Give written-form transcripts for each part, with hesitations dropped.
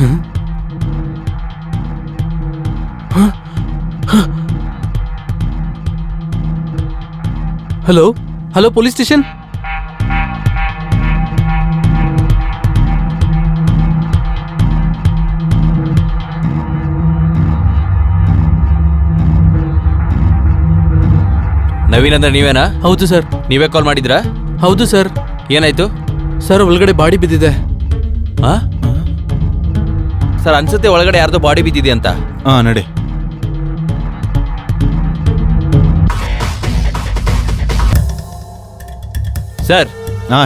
Hello hello police station. Naveen ಅಂದ್ರೆ ನೀವೇನಾ? ಹೌದು sir. ನೀವೇ ಕಾಲ್ ಮಾಡಿದ್ರಾ? ಹೌದು ಸರ್. ಏನಾಯ್ತು ಸರ್ ಒಳಗಡೆ ಬಾಡಿ ಬಿದ್ದಿದೆ. ಸರ್ ಅನ್ಸುತ್ತೆ ಒಳಗಡೆ ಯಾರ್ದೋ ಬಾಡಿ ಬಿದ್ದಿದೆ ಅಂತ. ನಡಿ. ಸರ್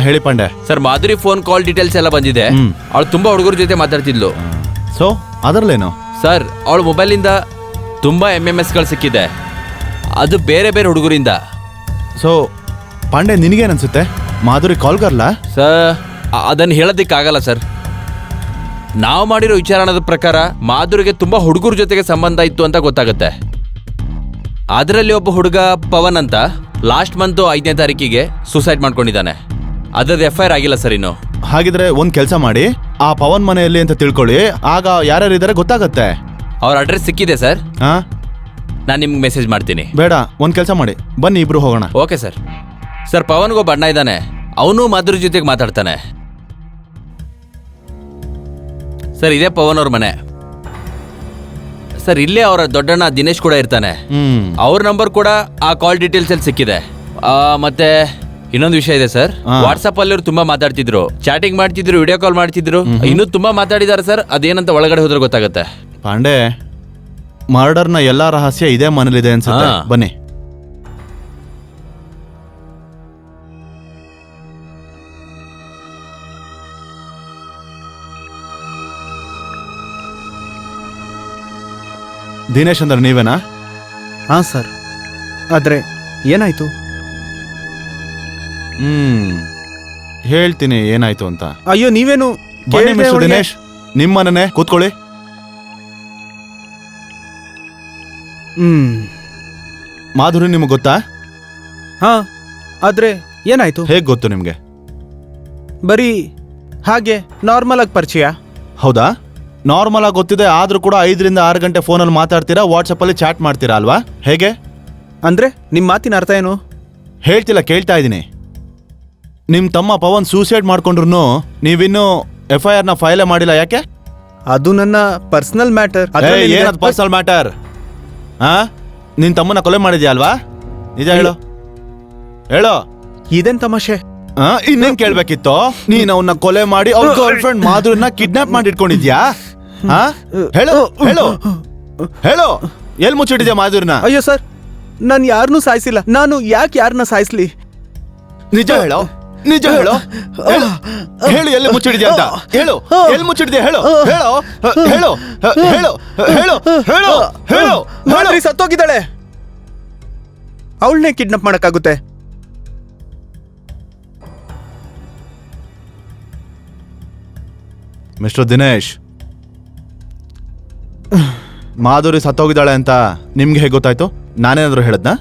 ಹೇಳಿ Pandey. Sir Madhuri phone call details ಎಲ್ಲ ಬಂದಿದೆ. ಅವಳು ತುಂಬಾ ಹುಡುಗರ ಜೊತೆ ಮಾತಾಡ್ತಿದ್ಲು. ಸೊ ಅದರಲ್ಲೇನು? ಸರ್ ಅವಳ ಮೊಬೈಲಿಂದ ತುಂಬಾ MMSಗಳು ಸಿಕ್ಕಿದೆ, ಅದು ಬೇರೆ ಬೇರೆ ಹುಡುಗರಿಂದ. ಸೊ ಪಾಂಡೆ ನಿನಗೇನು ಅನ್ಸುತ್ತೆ, ಮಾಧುರಿ ಕಾಲ್ಗಾರ್ಲಾ? ಸರ್ ಅದನ್ನು ಹೇಳೋದಕ್ಕಾಗಲ್ಲ ಸರ್. ನಾವು ಮಾಡಿರೋ ವಿಚಾರಣದ ಪ್ರಕಾರ ಮಾಧುರಿಗೆ ತುಂಬಾ ಹುಡುಗರ ಜೊತೆಗೆ ಸಂಬಂಧ ಇತ್ತು ಅಂತ ಗೊತ್ತಾಗುತ್ತೆ. ಅದರಲ್ಲಿ ಒಬ್ಬ ಹುಡುಗ ಪವನ್ ಅಂತ ಲಾಸ್ಟ್ ಮಂತ್ 5ನೇ ತಾರೀಕಿಗೆ ಸೂಸೈಡ್ ಮಾಡ್ಕೊಂಡಿದ್ದಾನೆ. ಅದ್ರದ್ದು FIR ಆಗಿಲ್ಲ ಸರ್ ಇನ್ನು. ಹಾಗಿದ್ರೆ ಒಂದ್ ಕೆಲಸ ಮಾಡಿ, ಆ ಪವನ್ ಮನೆಯಲ್ಲಿ ಅಂತ ತಿಳ್ಕೊಳ್ಳಿ, ಆಗ ಯಾರ್ಯಾರು ಇದಾರೆ ಗೊತ್ತಾಗತ್ತೆ. ಅವ್ರ ಅಡ್ರೆಸ್ ಸಿಕ್ಕಿದೆ ಸರ್. ನಾನು ನಿಮ್ಗೆ ಮೆಸೇಜ್ ಮಾಡ್ತೀನಿ. ಬೇಡ, ಒಂದ್ ಕೆಲಸ ಮಾಡಿ, ಬನ್ನಿ ಇಬ್ರು ಹೋಗೋಣ. Okay sir. ಸರ್ ಪವನ್ಗೊಬ್ಬ ಅಣ್ಣ ಇದ್ದಾನೆ, ಅವನು ಮಾಧುರಿ ಜೊತೆಗೆ ಮಾತಾಡ್ತಾನೆ. ಸರ್ ಇದೇ ಪವನ್ ಅವ್ರ ಮನೆ ಸರ್. ಇಲ್ಲೇ ಅವರ ದೊಡ್ಡಣ್ಣ ದಿನೇಶ್ ಕೂಡ ಇರ್ತಾನೆ. ಅವ್ರ ನಂಬರ್ ಕೂಡ ಆ ಕಾಲ್ ಡೀಟೇಲ್ಸ್ ಅಲ್ಲಿ ಸಿಕ್ಕಿದೆ. ಮತ್ತೆ ಇನ್ನೊಂದು ವಿಷಯ ಇದೆ ಸರ್, ವಾಟ್ಸ್ಆಪ್ ಅಲ್ಲಿ ಅವ್ರು ತುಂಬಾ ಮಾತಾಡ್ತಿದ್ರು, ಚಾಟಿಂಗ್ ಮಾಡ್ತಿದ್ರು, ವಿಡಿಯೋ ಕಾಲ್ ಮಾಡ್ತಿದ್ರು, ಇನ್ನೂ ತುಂಬಾ ಮಾತಾಡಿದಾರೆ ಸರ್. ಅದೇನಂತ ಒಳಗಡೆ ಹೋದ್ರೆ ಗೊತ್ತಾಗುತ್ತೆ. ಪಾಂಡೆ, ಮರ್ಡರ್ನ ಎಲ್ಲಾ ರಹಸ್ಯ ಇದೇ ಮನೇಲಿದೆ ಅನ್ಸುತ್ತೆ. ಬನ್ನಿ. ದಿನೇಶ್ ಅಂದ್ರೆ ನೀವೇನಾ? ಹಾ ಸರ್. ಆದ್ರೆ ಏನಾಯ್ತು? ಹೇಳ್ತೀನಿ ಏನಾಯ್ತು ಅಂತ. ಅಯ್ಯೋ ನೀವೇನು? ದಿನೇಶ್, ನಿಮ್ಮನೇ ಕೂತ್ಕೊಳ್ಳಿ. ಮಾಧುರಿ ನಿಮಗೆ ಗೊತ್ತಾ? ಹಾ, ಆದ್ರೆ ಏನಾಯ್ತು? ಹೇಗ್ ಗೊತ್ತು ನಿಮ್ಗೆ? ಬರೀ ಹಾಗೆ ನಾರ್ಮಲ್ ಆಗಿ ಪರಿಚಯ. ಹೌದಾ? ನಾರ್ಮಲ್ ಆಗಿ ಗೊತ್ತಿದೆ, ಆದ್ರೂ ಕೂಡ 5 ರಿಂದ 6 ಗಂಟೆ ಫೋನಲ್ಲಿ ಮಾತಾಡ್ತೀರಾ, ವಾಟ್ಸಪ್ ಅಲ್ಲಿ ಚಾಟ್ ಮಾಡ್ತೀರಾ ಅಲ್ವಾ? ಹೇಗೆ ಅಂದ್ರೆ ನಿಮ್ ಮಾತಿನ ಅರ್ಥ ಏನು? ಹೇಳ್ತಿಲ್ಲ, ಕೇಳ್ತಾ ಇದ್ದೀನಿ. ನಿಮ್ ತಮ್ಮ ಪವನ್ ಸೂಸೈಡ್ ಮಾಡ್ಕೊಂಡ್ರು ನೀವಿನ್ನೂ FIR ನ ಫೈಲೇ ಮಾಡಿಲ್ಲ, ಯಾಕೆ? ಅದು ನನ್ನ ಪರ್ಸನಲ್ ಮ್ಯಾಟರ್. ಏನದು ಪರ್ಸನಲ್ ಮ್ಯಾಟರ್? ನಿನ್ ತಮ್ಮನ ಕೊಲೆ ಮಾಡಿದ್ಯಾ ಅಲ್ವಾ? ನಿಜ ಹೇಳು, ಹೇಳೋ. ಇದೇನ್ ತಮಾಷೆ? ಇನ್ನೇನ್ ಕೇಳ್ಬೇಕಿತ್ತು? ನೀನ್ ಅವನ್ನ ಕೊಲೆ ಮಾಡಿ ಅವ್ರ ಗರ್ಲ್ ಫ್ರೆಂಡ್ ಮಾಧುರನ್ನ ಕಿಡ್ನಾಪ್ ಮಾಡಿ ಇಟ್ಕೊಂಡಿದ್ಯಾ? ಹೇಳು ಹೇಳು ಹೇಳು, ಎಲ್ ಮುಚ್ಚಿಟ್ಟಿದ್ಯಾ ಮಾಧುರನ್ನ? ಅಯ್ಯೋ ಸರ್, ನಾನು ಯಾರನ್ನೂ ಸಾಯಿಸಿಲ್ಲ. ನಾನು ಯಾಕೆ ಯಾರನ್ನ ಸಾಯಿಸ್ಲಿ? ನಿಜ ಹೇಳೋ, ನಿಜ ಹೇಳೋ, ಹೇಳು, ಎಲ್ಲಿ ಮುಚ್ಚಿಡಿದ್ಯಾ ಅಂತ ಹೇಳು. ಎಲ್ಲಿ ಮುಚ್ಚಿಡಿದ್ಯಾ ಹೇಳು, ಹೇಳು ಹೇಳು ಹೇಳು ಹೇಳು ಹೇಳು ಹೇಳು. ಮಾಧುರಿ ಸತ್ತೋಗಿದ್ದಾಳೆ, ಅವಳನ್ನೇ ಕಿಡ್ನಾಪ್ ಮಾಡಕ್ಕಾಗುತ್ತೆ? ಮಿಸ್ಟರ್ ದಿನೇಶ್, ಮಾಧುರಿ ಸತ್ತೋಗಿದ್ದಾಳೆ ಅಂತ ನಿಮ್ಗೆ ಹೇಗೆ ಗೊತ್ತಾಯ್ತು? ನಾನೇನಾದ್ರೂ ಹೇಳದ್ನಾ?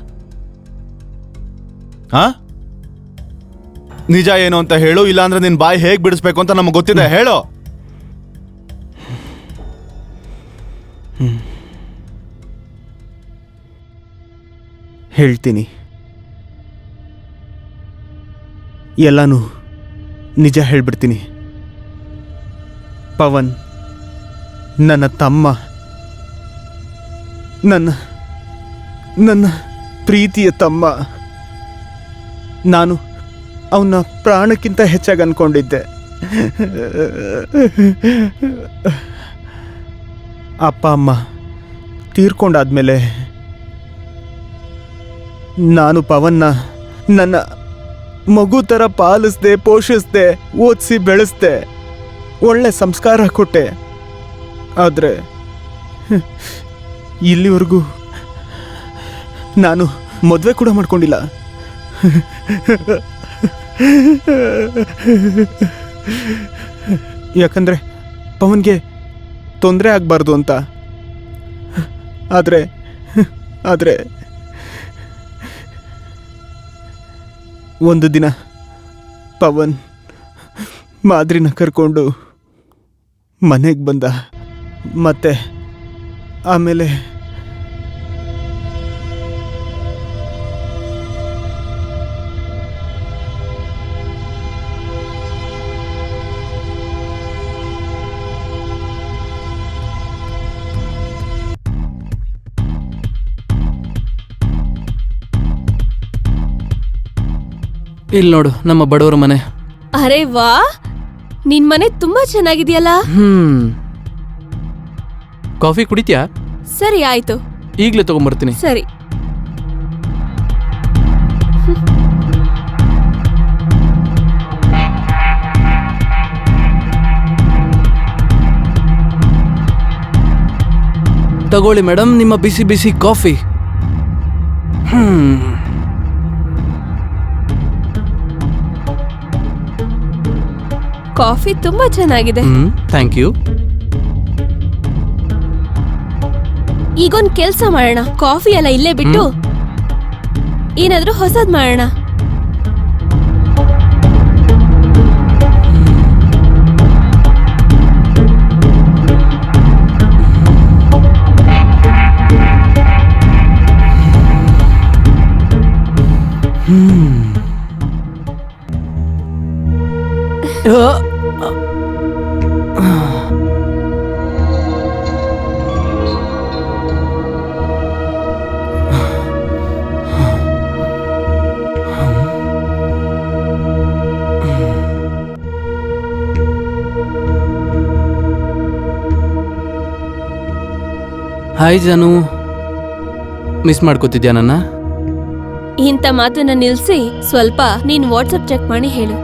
ನಿಜ ಏನು ಅಂತ ಹೇಳು, ಇಲ್ಲಾಂದ್ರೆ ನಿನ್ ಬಾಯಿ ಹೇಗ್ ಬಿಡಿಸ್ಬೇಕು ಅಂತ ನಮ್ಗೆ ಗೊತ್ತಿದೆ. ಹೇಳು. ಹೇಳ್ತೀನಿ, ಎಲ್ಲಾನು ನಿಜ ಹೇಳ್ಬಿಡ್ತೀನಿ. ಪವನ್ ನನ್ನ ತಮ್ಮ, ನನ್ನ ಪ್ರೀತಿಯ ತಮ್ಮ. ನಾನು ಅವನ ಪ್ರಾಣಕ್ಕಿಂತ ಹೆಚ್ಚಾಗಿ ಅನ್ಕೊಂಡಿದ್ದೆ. ಅಪ್ಪ ಅಮ್ಮ ತೀರ್ಕೊಂಡಾದ್ಮೇಲೆ ನಾನು ಪವನ್ನ ನನ್ನ ಮಗು ಥರ ಪಾಲಿಸ್ದೆ, ಪೋಷಿಸ್ದೆ, ಓದಿಸಿ ಬೆಳೆಸ್ದೆ, ಒಳ್ಳೆ ಸಂಸ್ಕಾರ ಕೊಟ್ಟೆ. ಆದರೆ ಇಲ್ಲಿವರೆಗೂ ನಾನು ಮದುವೆ ಕೂಡ ಮಾಡ್ಕೊಂಡಿಲ್ಲ. ಯಾಕಂದ್ರೆ ಪವನ್ಗೆ ತೊಂದರೆ ಆಗಬಾರ್ದು ಅಂತ. ಆದರೆ ಒಂದು ದಿನ ಪವನ್ ಮಾದ್ರಿನ ಕರ್ಕೊಂಡು ಮನೆಗೆ ಬಂದ. ಮತ್ತೆ ಆಮೇಲೆ ಇಲ್ಲಿ ನೋಡು ನಮ್ಮ ಬಡವರ ಮನೆ. ಅರೆ ವಾ, ನಿನ್ ಮನೆ ತುಂಬಾ ಚೆನ್ನಾಗಿದೆಯಲ್ಲ. ಕಾಫಿ ಕುಡಿತ್ಯಾ? ಸರಿ ಆಯ್ತು, ಈಗಲೇ ತಗೊಂಬರ್ತೀನಿ. ಸರಿ. ತಗೊಳ್ಳಿ ಮೇಡಮ್, ನಿಮ್ಮ ಬಿಸಿ ಬಿಸಿ ಕಾಫಿ. ಕಾಫಿ ತುಂಬಾ ಚೆನ್ನಾಗಿದೆ. Thank you. ಈಗೊಂದ್ ಕೆಲ್ಸ ಮಾಡೋಣ, ಕಾಫಿ ಎಲ್ಲ ಇಲ್ಲೇ ಬಿಟ್ಟು ಏನಾದ್ರೂ ಹೊಸದ್ ಮಾಡೋಣ. ಹಾಯ್ ಜಾನು, ಮಿಸ್ ಮಾಡ್ಕೋತಿದ್ಯಾ ನನ್ನ? ಇಂಥ ಮಾತನ್ನ ನಿಲ್ಸಿ ಸ್ವಲ್ಪ ನೀನ್ ವಾಟ್ಸಪ್ ಚೆಕ್ ಮಾಡಿ ಹೇಳು.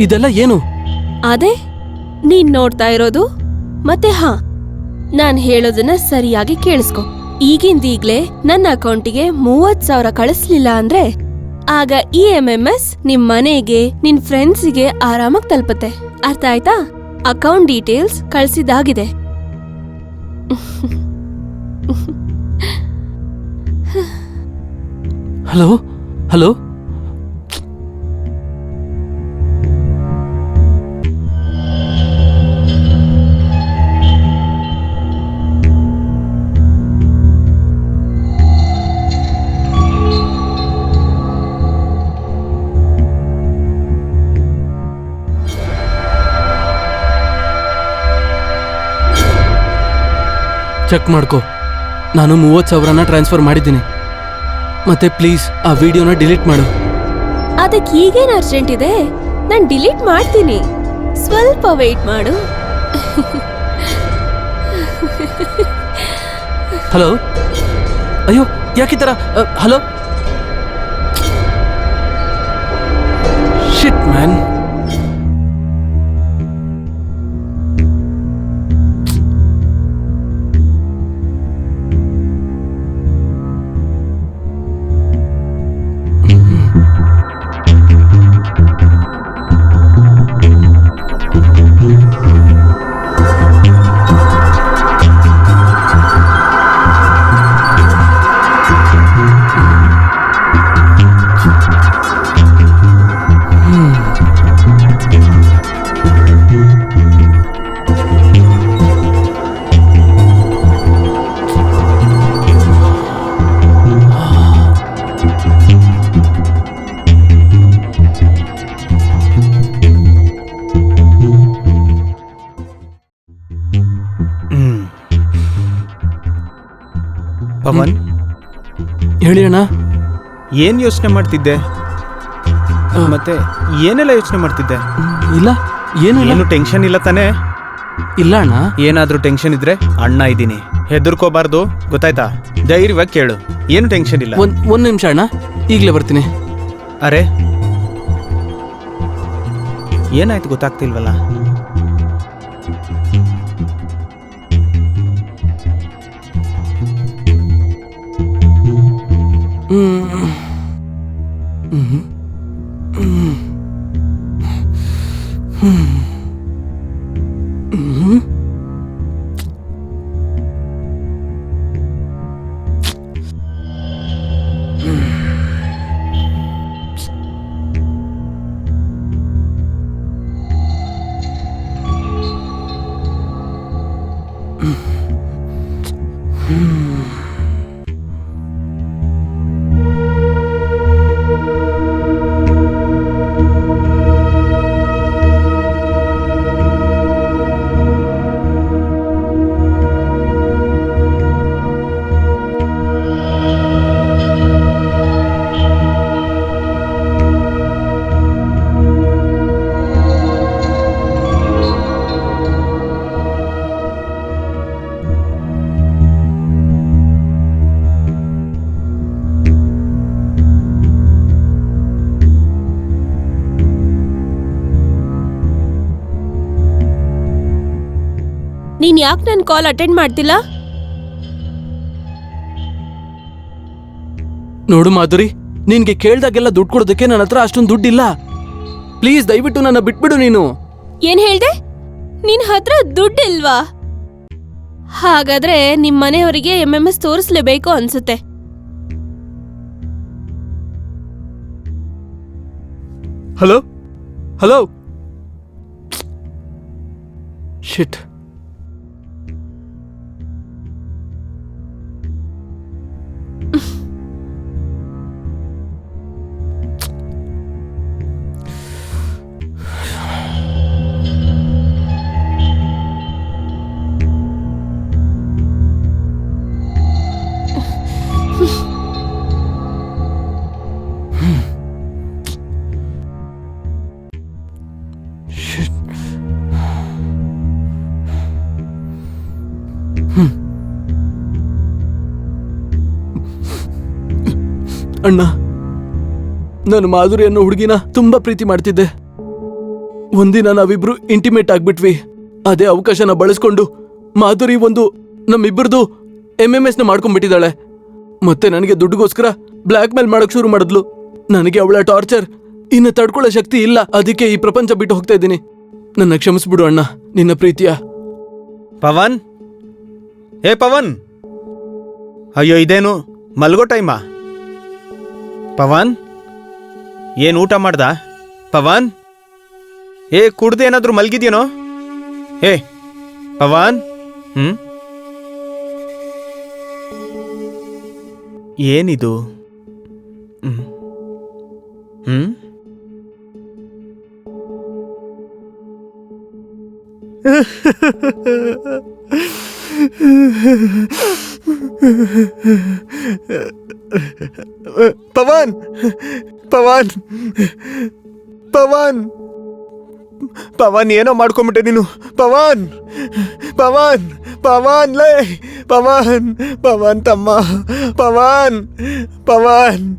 ಇದೆಲ್ಲ ಏನು? ಅದೇ ನೀನ್ ನೋಡ್ತಾ ಇರೋದು. ಮತ್ತೆ ಹಾ, ನಾನ್ ಹೇಳೋದನ್ನ ಸರಿಯಾಗಿ ಕೇಳಿಸ್ಕೊ. ಈಗಿಂದೀಗ್ಲೇ ನನ್ನ ಅಕೌಂಟಿಗೆ 30,000 ಕಳಿಸ್ಲಿಲ್ಲ ಅಂದ್ರೆ ಆಗ ಈ MMS ನಿಮ್ ಮನೆಗೆ, ನಿನ್ ಫ್ರೆಂಡ್ಸಿಗೆ ಆರಾಮಾಗಿ ತಲುಪುತ್ತೆ. ಅರ್ಥ ಆಯ್ತಾ? ಅಕೌಂಟ್ ಡೀಟೇಲ್ಸ್ ಕಳ್ಸಿದಾಗಿದೆ. ಹಲೋ ಹಲೋ, ಚೆಕ್ ಮಾಡ್ಕೊ. ನಾನು 30,000ನ ಟ್ರಾನ್ಸ್ಫರ್ ಮಾಡಿದ್ದೀನಿ. ಮತ್ತೆ ಪ್ಲೀಸ್ ಆ ವಿಡಿಯೋನ ಡಿಲೀಟ್ ಮಾಡು. ಅದಕ್ಕೆ ಈಗೇನ್ ಅರ್ಜೆಂಟ್ ಇದೆ? ನಾನ್ ಡಿಲೀಟ್ ಮಾಡ್ತೀನಿ, ಸ್ವಲ್ಪ ವೇಟ್ ಮಾಡು. ಹಲೋ, ಅಯ್ಯೋ ಯಾಕೆ ಈ ಥರ? ಹಲೋ, ಶಿಟ್ ಮ್ಯಾನ್. ಪವನ್, ಹೇಳಿ ಅಣ್ಣ. ಏನ್ ಯೋಚನೆ ಮಾಡ್ತಿದ್ದೆ? ಮತ್ತೆ ಏನೆಲ್ಲ ಯೋಚನೆ ಮಾಡ್ತಿದ್ದೆ? ಇಲ್ಲ, ಏನು ಇಲ್ಲ. ಏನು ಟೆನ್ಷನ್ ಇಲ್ಲ ತಾನೇ? ಇಲ್ಲ ಅಣ್ಣ. ಏನಾದ್ರೂ ಟೆನ್ಷನ್ ಇದ್ರೆ ಅಣ್ಣ ಇದ್ದೀನಿ, ಹೆದರ್ಕೋಬಾರ್ದು, ಗೊತ್ತಾಯ್ತಾ? ಧೈರ್ಯವಾಗಿ ಕೇಳು, ಏನು ಟೆನ್ಷನ್ ಇಲ್ಲ. ಒಂದ್ ನಿಮಿಷ ಅಣ್ಣ, ಈಗಲೇ ಬರ್ತೀನಿ. ಅರೆ, ಏನಾಯ್ತು ಗೊತ್ತಾಗ್ತಿಲ್ವಲ್ಲ? ನೀನ್ ಯಾಕೆ ನನ್ನ ಕಾಲ್ ಅಟೆಂಡ್ ಮಾಡ್ತಿಲ್ಲ? ನೋಡು ಮಾಧುರಿ, ನಿನ್ಗೆ ಕೇಳ್ದಾಗೆಲ್ಲ ದುಡ್ಡು ಕೊಡೋದಕ್ಕೆ ನನ್ನ ಹತ್ರ ಅಷ್ಟೊಂದು ದುಡ್ಡಿಲ್ಲ. ಪ್ಲೀಸ್ ದಯವಿಟ್ಟು ನನ್ನ ಬಿಟ್ಬಿಡು ನೀನು. ಏನ್ ಹೇಳ್ದೆ? ನಿನ್ ಹತ್ರ ದುಡ್ಡಿಲ್ವಾ? ಹಾಗಾದ್ರೆ ನಿಮ್ ಮನೆಯವರಿಗೆ MMS ತೋರಿಸ್ಲೇಬೇಕು ಅನ್ಸುತ್ತೆ. ಹಲೋ ಹಲೋ ಶಿಟ್. ಅಣ್ಣ, ನಾನು ಮಾಧುರಿ ಅನ್ನೋ ಹುಡುಗಿನ ತುಂಬಾ ಪ್ರೀತಿ ಮಾಡ್ತಿದ್ದೆ. ಒಂದಿನ ನಾವಿಬ್ರು ಇಂಟಿಮೇಟ್ ಆಗ್ಬಿಟ್ವಿ. ಅದೇ ಅವಕಾಶನ ಬಳಸ್ಕೊಂಡು ಮಾಧುರಿ ನಮ್ಮಿಬ್ಬರದು MMS ನ ಮಾಡ್ಕೊಂಡ್ಬಿಟ್ಟಿದ್ದಾಳೆ. ಮತ್ತೆ ನನಗೆ ದುಡ್ಡುಗೋಸ್ಕರ ಬ್ಲ್ಯಾಕ್ ಮೇಲ್ ಮಾಡಕ್ ಶುರು ಮಾಡಿದ್ಲು. ನನಗೆ ಅವಳ ಟಾರ್ಚರ್ ಇನ್ನು ತಡ್ಕೊಳ್ಳೋ ಶಕ್ತಿ ಇಲ್ಲ. ಅದಕ್ಕೆ ಈ ಪ್ರಪಂಚ ಬಿಟ್ಟು ಹೋಗ್ತಾ ಇದ್ದೀನಿ. ನನ್ನ ಕ್ಷಮಿಸ್ಬಿಡು ಅಣ್ಣ, ನಿನ್ನ ಪ್ರೀತಿಯ. ಪವನ್, ಏ ಪವನ್, ಅಯ್ಯೋ ಇದೇನು ಮಲ್ಗೋ ಟೈಮಾ? ಪವನ್, ಏನು ಊಟ ಮಾಡ್ದ? ಪವನ್, ಏ ಕುಡ್ದು ಏನಾದ್ರೂ ಮಲ್ಗಿದ್ಯೇನೋ? ಏ ಪವನ್, ಏನಿದು? ಪವನ್, ಪವನ್, ಪವನ್, ಪವನ್, ಏನೋ ಮಾಡ್ಕೊಂಬಿಟ್ಟೆ ನೀನು. ಪವನ್, ಪವನ್, ಪವನ್, ಲೇ ಪವನ್, ಪವನ್ ತಮ್ಮ, ಪವನ್, ಪವನ್.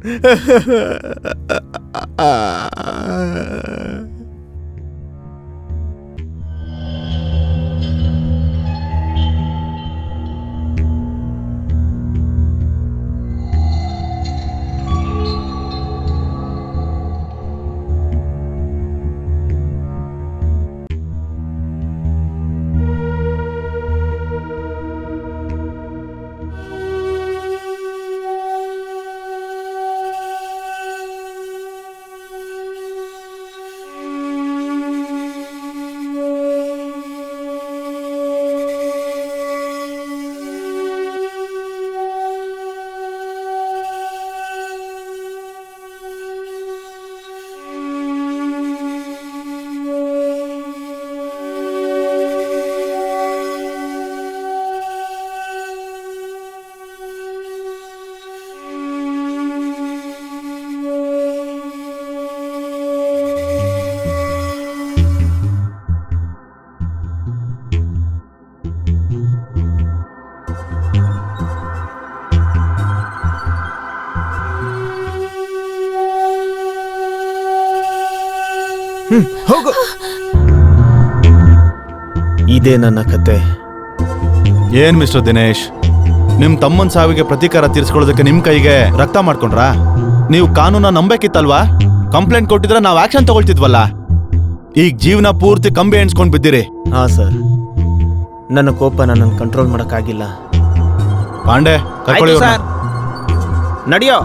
ಹೋಗು. ಇದೇ ನನ್ನ ಕತೆ. ಏನ್ ಮಿಸ್ಟರ್ ದಿನೇಶ್, ನಿಮ್ ತಮ್ಮನ್ ಸಾವಿಗೆ ಪ್ರತೀಕಾರ ತೀರ್ಸ್ಕೊಳ್ಳೋದಕ್ಕೆ ನಿಮ್ ಕೈಗೆ ರಕ್ತ ಮಾಡ್ಕೊಂಡ್ರಾ? ನೀವು ಕಾನೂನ ನಂಬೇಕಿತ್ತಲ್ವಾ? ಕಂಪ್ಲೇಂಟ್ ಕೊಟ್ಟಿದ್ರೆ ನಾವು ಆಕ್ಷನ್ ತಗೊಳ್ತಿದ್ವಲ್ಲ. ಈಗ ಜೀವನ ಪೂರ್ತಿ ಕಂಬಿ ಎಣ್ಸ್ಕೊಂಡ್ ಬಿದ್ದಿರಿ. ಹಾ ಸರ್, ನನ್ನ ಕೋಪ ನನ್ನನ್ನು ಕಂಟ್ರೋಲ್ ಮಾಡಕ್ಕಾಗಿಲ್ಲ. ಪಾಂಡೆ, ಕರ್ಕೊಳ್ಳಿ ಸರ್, ನಡಿಯೋ.